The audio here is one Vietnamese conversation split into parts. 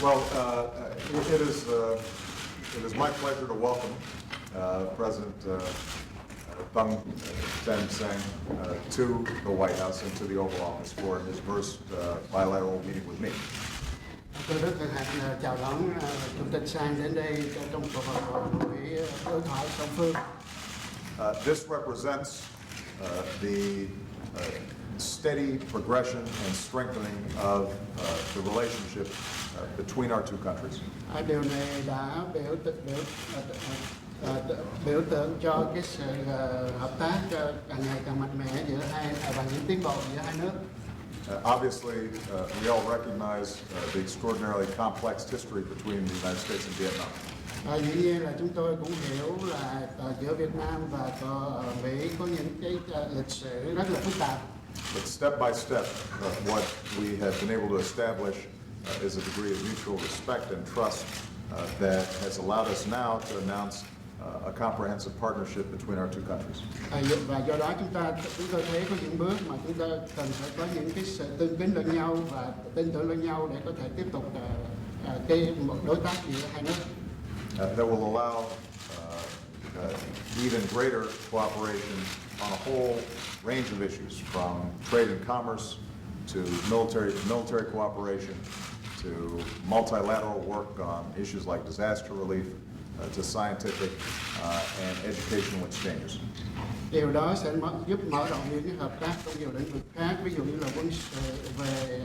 Well, it is my pleasure to welcome President Thung Sen Sang to the White House and to the Oval Office for his first bilateral meeting with me. Tôi rất hân hạnh chào đón Chủ tịch Sang đến đây trong cuộc hội đối thoại song phương. This represents the steady progression and strengthening of the relationship between our two countries. Điều này đã biểu tượng cho cái sự hợp tác càng ngày càng mạnh mẽ giữa hai và những tiến bộ giữa hai nước. Obviously, we all recognize the extraordinarily complex history between the United States and Vietnam. Dĩ nhiên là chúng tôi cũng hiểu là giữa Việt Nam và Mỹ có những cái lịch sử rất là phức tạp. But step by step, what we have been able to establish is a degree of mutual respect and trust that has allowed us now to announce a comprehensive partnership between our two countries. Và do đó chúng tôi thấy có những bước mà chúng ta cần phải có những cái sự tương kính lẫn nhau và tin tưởng lẫn nhau để có thể tiếp tục một đối tác giữa hai nước. That will allow even greater cooperation on a whole range of issues, from trade and commerce to military cooperation to multilateral work on issues like disaster relief to scientific and educational exchanges. Điều đó sẽ giúp mở rộng những cái hợp tác trong nhiều lĩnh vực khác, ví dụ như là quân sự, về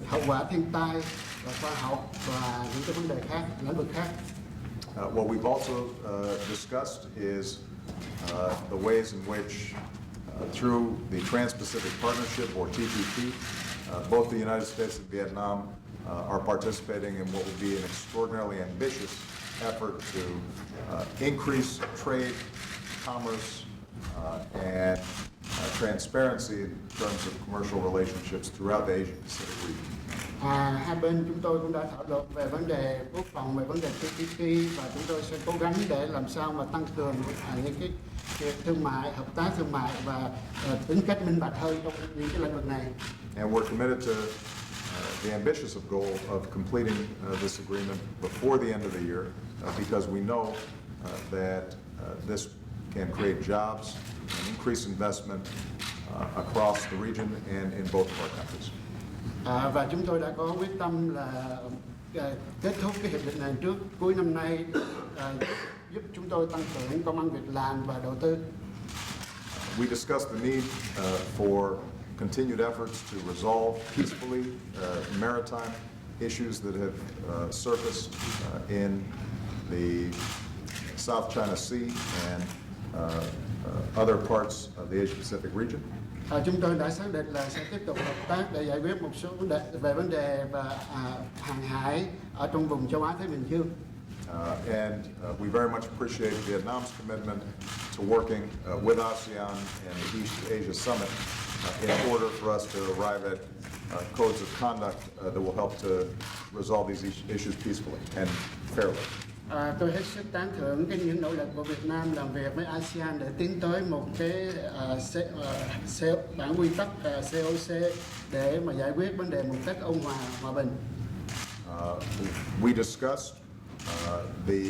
hậu quả thiên tai và khoa học và những cái vấn đề khác, lĩnh vực khác. What we've also discussed is the ways in which, through the Trans-Pacific Partnership, or TPP, both the United States and Vietnam are participating in what would be an extraordinarily ambitious effort to increase trade, commerce, and transparency in terms of commercial relationships throughout the Asia-Pacific region. Hai bên chúng tôi cũng đã thảo luận về vấn đề quốc phòng, về vấn đề TPP, và chúng tôi sẽ cố gắng để làm sao mà tăng cường những cái thương mại, hợp tác thương mại và tính cách minh bạch hơn trong những cái lĩnh vực này. And we're committed to the ambitious goal of completing this agreement before the end of the year, because we know that this can create jobs and increase investment across the region and in both of our countries. Và chúng tôi đã có quyết tâm là kết thúc cái hiệp định này trước cuối năm nay, giúp chúng tôi tăng cường công ăn việc làm và đầu tư. We discussed the need for continued efforts to resolve peacefully maritime issues that have surfaced in the South China Sea and other parts of the Asia-Pacific region. Chúng tôi đã xác định là sẽ tiếp tục hợp tác để giải quyết một số vấn đề và hàng hải ở trong vùng châu Á Thái Bình Dương. And we very much appreciate Vietnam's commitment to working with ASEAN and the East Asia Summit in order for us to arrive at codes of conduct that will help to resolve these issues peacefully and fairly. Tôi hết sức tán thưởng những nỗ lực của Việt Nam làm việc với ASEAN để tiến tới một cái bản quy tắc COC để mà giải quyết vấn đề một cách ôn hòa, hòa bình. We discussed the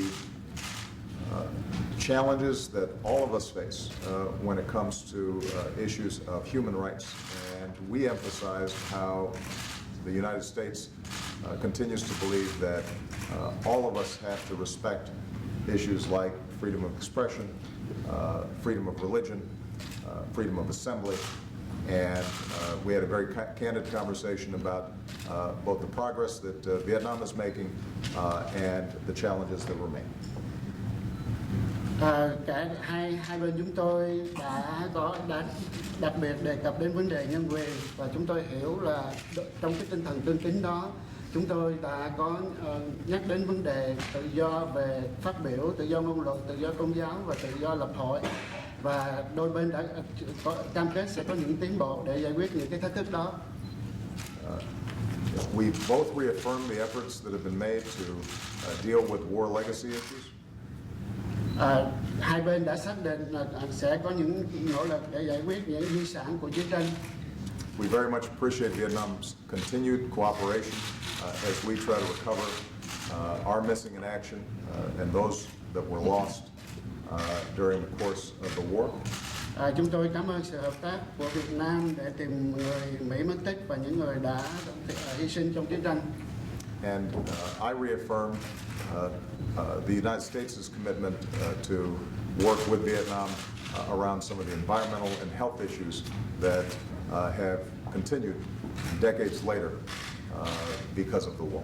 challenges that all of us face when it comes to issues of human rights, and we emphasized how the United States continues to believe that all of us have to respect issues like freedom of expression, freedom of religion, freedom of assembly, and we had a very candid conversation about both the progress that Vietnam is making and the challenges that remain. Cả hai bên chúng tôi đã đặc biệt đề cập đến vấn đề nhân quyền, và chúng tôi hiểu là trong cái tinh thần tương kính đó, chúng tôi đã có nhắc đến vấn đề tự do về phát biểu, tự do ngôn luận, tự do tôn giáo và tự do lập hội, và đôi bên đã có cam kết sẽ có những tiến bộ để giải quyết những cái thách thức đó. We both reaffirmed the efforts that have been made to deal with war legacy issues. Hai bên đã xác định là sẽ có những nỗ lực để giải quyết những di sản của chiến tranh. We very much appreciate Vietnam's continued cooperation as we try to recover our missing in action and those that were lost during the course of the war. Chúng tôi cảm ơn sự hợp tác của Việt Nam để tìm người Mỹ mất tích và những người đã hy sinh trong chiến tranh. And I reaffirm the United States' commitment to work with Vietnam around some of the environmental and health issues that have continued decades later because of the war.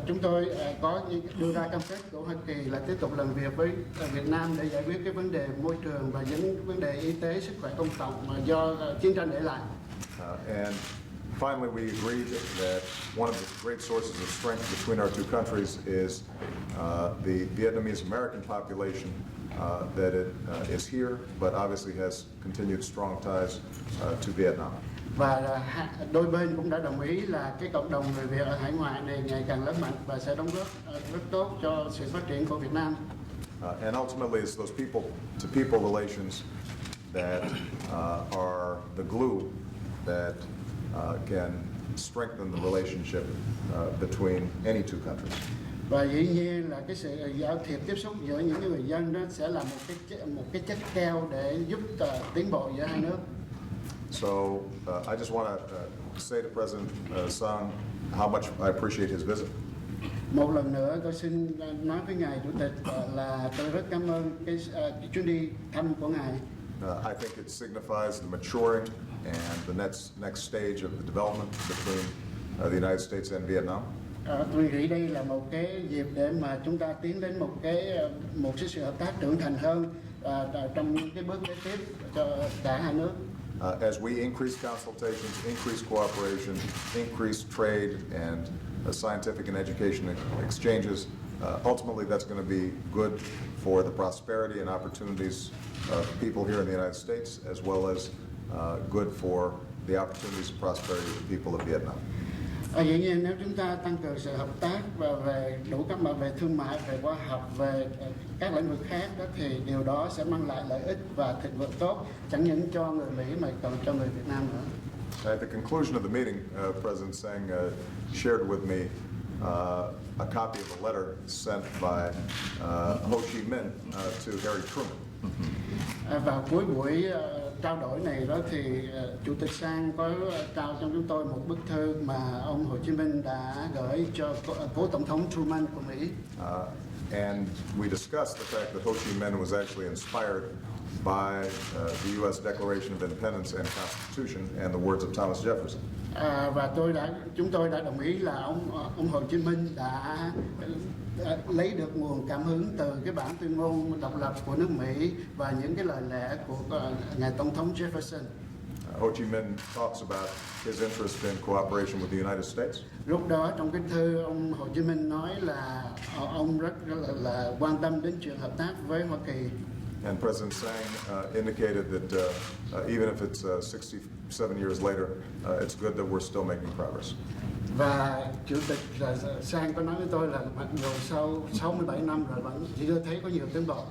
Chúng tôi có đưa ra cam kết của Hoa Kỳ là tiếp tục làm việc với Việt Nam để giải quyết cái vấn đề môi trường và những vấn đề y tế, sức khỏe công cộng mà do chiến tranh để lại. And finally, we agreed that one of the great sources of strength between our two countries is the Vietnamese American population that it is here, but obviously has continued strong ties to Vietnam. Và đôi bên cũng đã đồng ý là cái cộng đồng người Việt ở hải ngoại này ngày càng lớn mạnh và sẽ đóng góp rất tốt cho sự phát triển của Việt Nam. And ultimately, it's those people-to-people relations that are the glue that can strengthen the relationship between any two countries. Và dĩ nhiên là cái sự giao thiệp tiếp xúc giữa những người dân đó sẽ là một cái chất keo để giúp tiến bộ giữa hai nước. So I just want to say to President Sang how much I appreciate his visit. Một lần nữa tôi xin nói với ngài Chủ tịch là tôi rất cảm ơn cái chuyến đi thăm của ngài. I think it signifies the maturing and the next stage of the development between the United States and Vietnam. Tôi nghĩ đây là một cái dịp để mà chúng ta tiến đến một cái sự hợp tác trưởng thành hơn trong những cái bước kế tiếp cho cả hai nước. As we increase consultations, increase cooperation, increase trade and scientific and education exchanges, ultimately that's going to be good for the prosperity and opportunities of people here in the United States, as well as good for the opportunities and prosperity of the people of Vietnam. Dĩ nhiên nếu chúng ta tăng cường sự hợp tác và về đủ các mặt về thương mại, về khoa học, về các lĩnh vực khác đó thì điều đó sẽ mang lại lợi ích và thịnh vượng tốt chẳng những cho người Mỹ mà còn cho người Việt Nam nữa. At the conclusion of the meeting, President Sang shared with me a copy of a letter sent by Ho Chi Minh to Harry Truman. Vào cuối buổi trao đổi này đó thì Chủ tịch Sang có trao cho chúng tôi một bức thư mà ông Hồ Chí Minh đã gửi cho cố tổng thống Truman của Mỹ. And we discussed the fact that Ho Chi Minh was actually inspired by the U.S. Declaration of Independence and Constitution and the words of Thomas Jefferson. Và chúng tôi đã đồng ý là ông Hồ Chí Minh đã lấy được nguồn cảm hứng từ cái bản tuyên ngôn độc lập của nước Mỹ và những cái lời lẽ của ngài tổng thống Jefferson. Ho Chi Minh talks about his interest in cooperation with the United States. Lúc đó trong cái thư ông Hồ Chí Minh nói là ông rất là quan tâm đến chuyện hợp tác với Hoa Kỳ. And President Sang indicated that even if it's 67 years later, it's good that we're still making progress. Và Chủ tịch Sang có nói với tôi là mặc dù sau 67 năm rồi vẫn chỉ thấy có nhiều tiến bộ.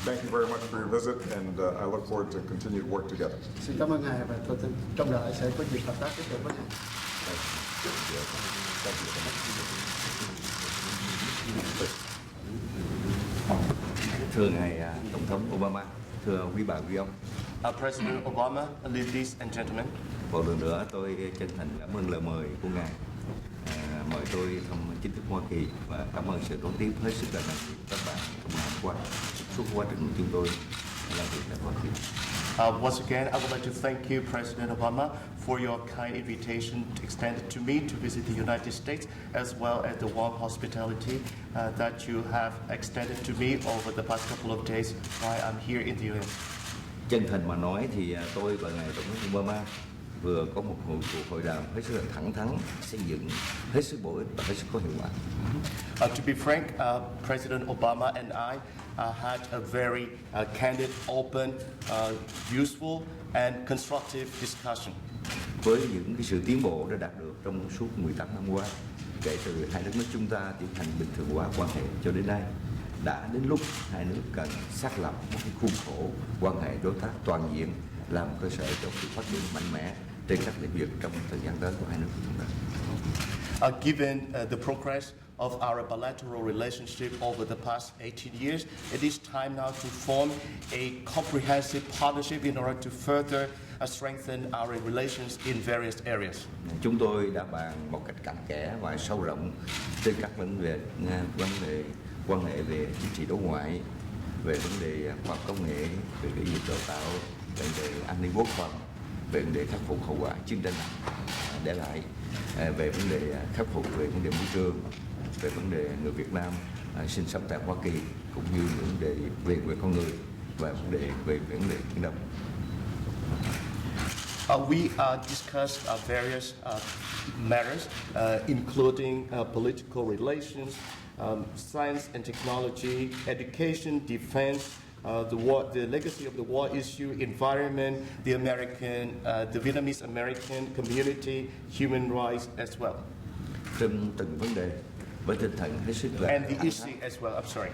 Thank you very much for your visit, and I look forward to continued work together. Xin cảm ơn ngài và tôi trong đợi sẽ có dịp hợp tác tiếp tục với ngài. Thưa ngài Tổng thống Obama, thưa quý bà quý ông. President Obama, ladies and gentlemen. Một lần nữa tôi chân thành cảm ơn lời mời của ngài mời tôi thăm chính thức Hoa Kỳ và cảm ơn sự đón tiếp hết sức là nồng nhiệt của các bạn trong ngày hôm qua suốt quá trình chúng tôi làm việc tại Hoa Kỳ. Once again, I would like to thank you, President Obama, for your kind invitation extended to me to visit the United States, as well as the warm hospitality that you have extended to me over the past couple of days while I'm here in the US. Chân thành mà nói thì tôi và ngài Tổng thống Obama vừa có một cuộc hội đàm hết sức là thẳng thắn, xây dựng, hết sức bổ ích và hết sức có hiệu quả. To be frank, President Obama and I had a very candid, open, useful and constructive discussion. Với những cái sự tiến bộ đã đạt được trong suốt 18 năm qua, kể từ hai đất nước chúng ta tiến hành bình thường hóa quan hệ cho đến nay, đã đến lúc hai nước cần xác lập một cái khuôn khổ quan hệ đối tác toàn diện làm cơ sở cho sự phát triển mạnh mẽ trên các lĩnh vực trong thời gian tới của hai nước của chúng ta. Given the progress of our bilateral relationship over the past 18 years, it is time now to form a comprehensive partnership in order to further strengthen our relations in various areas. Chúng tôi đã bàn một cách cặn kẽ và sâu rộng trên các vấn đề quan hệ về chính trị đối ngoại, về vấn đề khoa học công nghệ, về giáo dục đào tạo, vấn đề an ninh quốc phòng, về vấn đề khắc phục hậu quả chiến tranh để lại, về vấn đề khắc phục về vấn đề môi trường, về vấn đề người Việt Nam sinh sống tại Hoa Kỳ, cũng như những vấn đề về quyền con người và vấn đề về vấn đề Biển Đông. We discussed various matters, including political relations, science and technology, education, defense, the legacy of the war issue, environment, the Vietnamese American community, human rights as well. Trên từng vấn đề với tinh thần hết sức là And the issue as well. I'm sorry.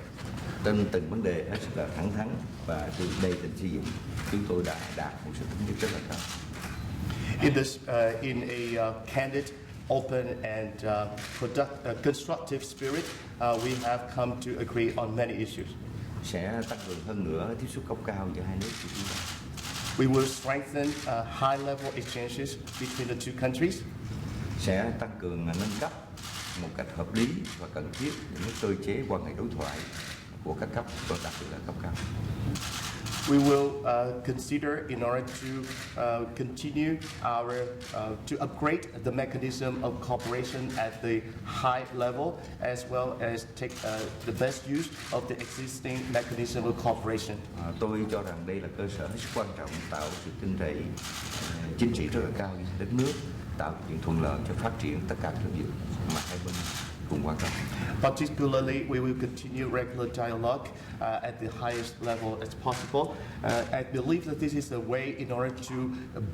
trên từng vấn đề hết sức là thẳng thắn và từ đây tình xây dựng chúng tôi đã đạt một sự thống nhất rất là cao. In a candid, open and constructive spirit, we have come to agree on many issues. Sẽ tăng cường hơn nữa tiếp xúc cấp cao giữa hai nước của chúng ta. We will strengthen high-level exchanges between the two countries. Sẽ tăng cường nâng cấp một cách hợp lý và cần thiết những cơ chế quan hệ đối thoại của các cấp và đặc biệt là cấp cao. We will consider in order to continue to upgrade the mechanism of cooperation at the high level, as well as take the best use of the existing mechanism of cooperation. Tôi cho rằng đây là cơ sở hết sức quan trọng tạo sự tin cậy chính trị rất là cao với đất nước, tạo những thuận lợi cho phát triển tất cả các lĩnh vực mà hai bên cùng quan tâm. Particularly, we will continue regular dialogue at the highest level as possible. I believe that this is a way in order to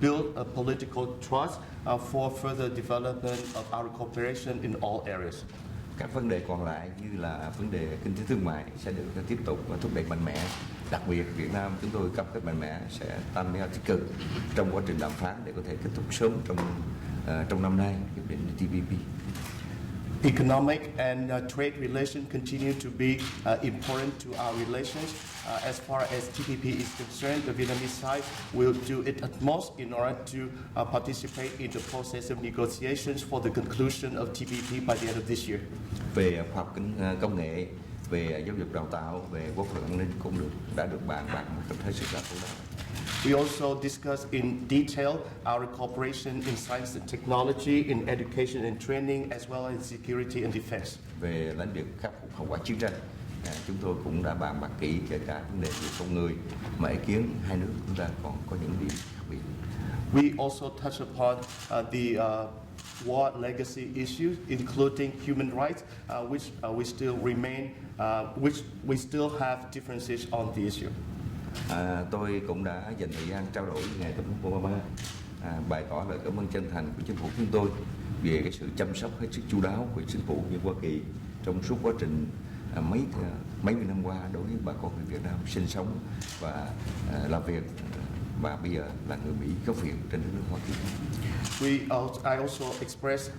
build a political trust for further development of our cooperation in all areas. Các vấn đề còn lại như là vấn đề kinh tế thương mại sẽ được tiếp tục và thúc đẩy mạnh mẽ. Đặc biệt Việt Nam chúng tôi cam kết mạnh mẽ sẽ tham gia tích cực trong quá trình đàm phán để có thể kết thúc sớm trong năm nay hiệp định TPP. Economic and trade relations continue to be important to our relations. As far as TPP is concerned, the Vietnamese side will do its utmost in order to participate in the process of negotiations for the conclusion of TPP by the end of this year. Về khoa học công nghệ, về giáo dục đào tạo, về quốc phòng an ninh cũng đã được bàn bạc một cách hết sức là thấu đáo. We also discussed in detail our cooperation in science and technology, in education and training, as well as security and defense. Về lĩnh vực khắc phục hậu quả chiến tranh, chúng tôi cũng đã bàn bạc kỹ kể cả vấn đề về con người mà ý kiến hai nước chúng ta còn có những điểm khác biệt. We also touch upon the war legacy issues, including human rights, which we still have differences on the issue. Tôi cũng đã dành thời gian trao đổi với ngài Tổng thống Obama, bày tỏ lời cảm ơn chân thành của chính phủ chúng tôi về cái sự chăm sóc hết sức chu đáo của chính phủ như Hoa Kỳ trong suốt quá trình mấy mươi năm qua đối với bà con người Việt Nam sinh sống và làm việc và bây giờ là người Mỹ gốc Việt trên đất nước Hoa Kỳ. I also express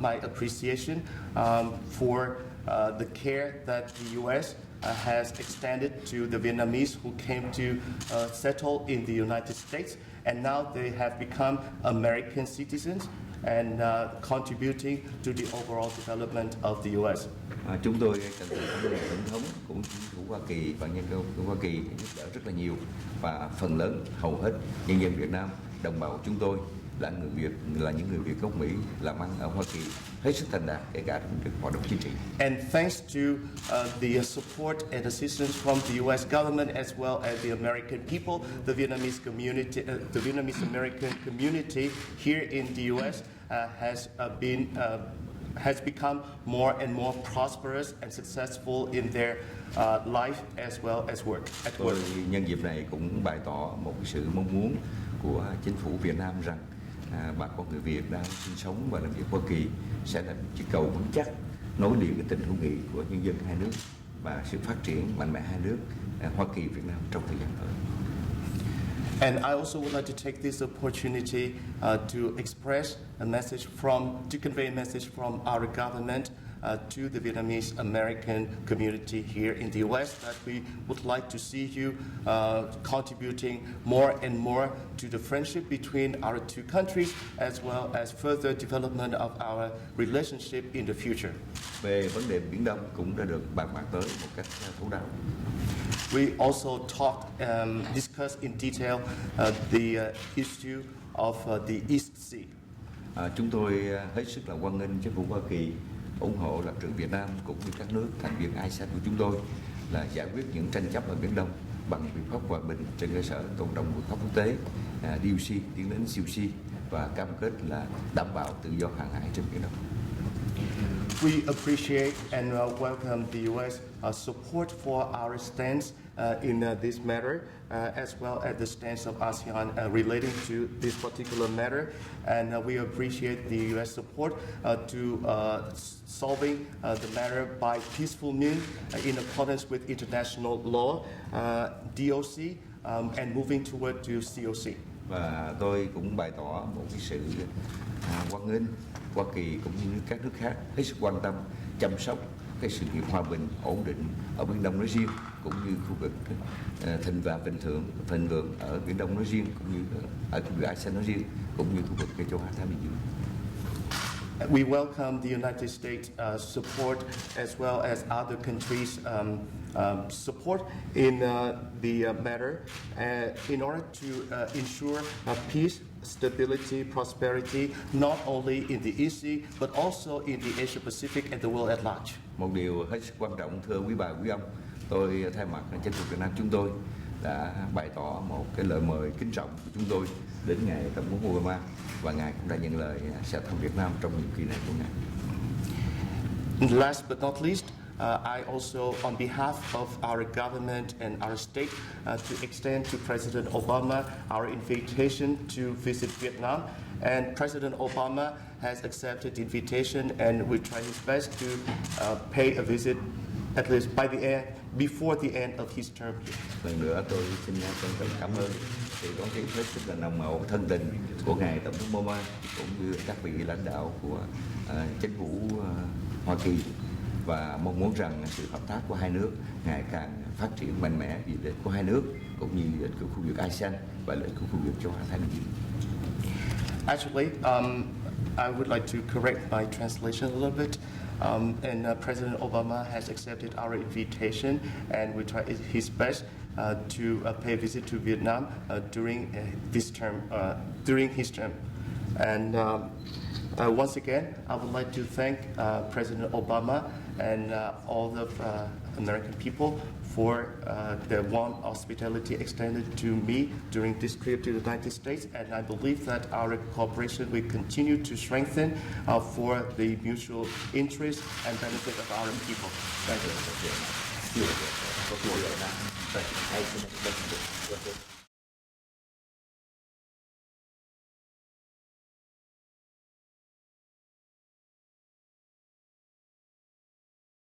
my appreciation for the care that the U.S. Has extended to the Vietnamese who came to settle in the United States, and now they have become American citizens and contributing to the overall development of the U.S. Chúng tôi cần cảm ơn Tổng thống cũng chính phủ Hoa Kỳ và nhân dân Hoa Kỳ giúp đỡ rất là nhiều, và phần lớn hầu hết nhân dân Việt Nam, đồng bào chúng tôi là những người Việt gốc Mỹ làm ăn ở Hoa Kỳ hết sức thành đạt kể cả trong việc hoạt động chính trị. And thanks to the support and assistance from the U.S. government as well as the American people, the Vietnamese community, the Vietnamese American community here in the U.S. Has become more and more prosperous and successful in their life as well as work. Tôi nhân dịp này cũng bày tỏ một sự mong muốn của chính phủ Việt Nam rằng bà con người Việt đang sinh sống và làm việc Hoa Kỳ sẽ là chiếc cầu vững chắc nối liền cái tình hữu nghị của nhân dân hai nước và sự phát triển mạnh mẽ hai nước Hoa Kỳ Việt Nam trong thời gian tới. And I also would like to take this opportunity to express a message to convey a message from our government to the Vietnamese American community here in the U.S. that we would like to see you contributing more and more to the friendship between our two countries, as well as further development of our relationship in the future. Về vấn đề Biển Đông cũng đã được bàn bạc tới một cách thấu đáo. We also discussed in detail the issue of the East Sea. Chúng tôi hết sức là hoan nghênh chính phủ Hoa Kỳ ủng hộ lập trường Việt Nam cũng như các nước thành viên ASEAN của chúng tôi là giải quyết những tranh chấp ở Biển Đông bằng biện pháp hòa bình trên cơ sở tôn trọng luật pháp quốc tế, DOC tiến đến COC và cam kết là đảm bảo tự do hàng hải trên Biển Đông. We appreciate and welcome the U.S. Support for our stance in this matter, as well as the stance of ASEAN relating to this particular matter. And we appreciate the U.S. support to solving the matter by peaceful means in accordance with international law, DOC, and moving toward to COC. Và tôi cũng bày tỏ một cái sự hoan nghênh Hoa Kỳ cũng như các nước khác hết sức quan tâm chăm sóc cái sự nghiệp hòa bình ổn định ở Biển Đông nói riêng cũng như khu vực thịnh vượng ở Biển Đông nói riêng cũng như ở khu vực ASEAN nói riêng cũng như khu vực châu Á Thái Bình Dương. We welcome the United States support as well as other countries' support in the matter in order to ensure peace, stability, prosperity, not only in the East Sea but also in the Asia Pacific and the world at large. Một điều hết sức quan trọng thưa quý bà quý ông, tôi thay mặt chính phủ Việt Nam chúng tôi đã bày tỏ một cái lời mời kính trọng của chúng tôi đến ngài Tổng thống Obama và ngài cũng đã nhận lời sẽ thăm Việt Nam trong nhiệm kỳ này của ngài. Last but not least, I also, on behalf of our government and our state, to extend to President Obama our invitation to visit Vietnam. And President Obama has accepted the invitation, and we try his best to pay a visit at least before the end of his term. Lần nữa tôi xin trân trọng cảm ơn sự đón tiếp hết sức là nồng hậu thân tình của ngài Tổng thống Obama cũng như các vị lãnh đạo của chính phủ Hoa Kỳ và mong muốn rằng sự hợp tác của hai nước ngày càng phát triển mạnh mẽ vì lợi ích của hai nước cũng như lợi ích của khu vực ASEAN và lợi ích của khu vực châu Á Thái Bình Dương. Actually, I would like to correct my translation a little bit. And President Obama has accepted our invitation, and we try his best to pay a visit to Vietnam during his term. And once again, I would like to thank President Obama and all the American people for the warm hospitality extended to me during this trip to the United States, and I believe that our cooperation will continue to strengthen for the mutual interest and benefit of our people. Thank you.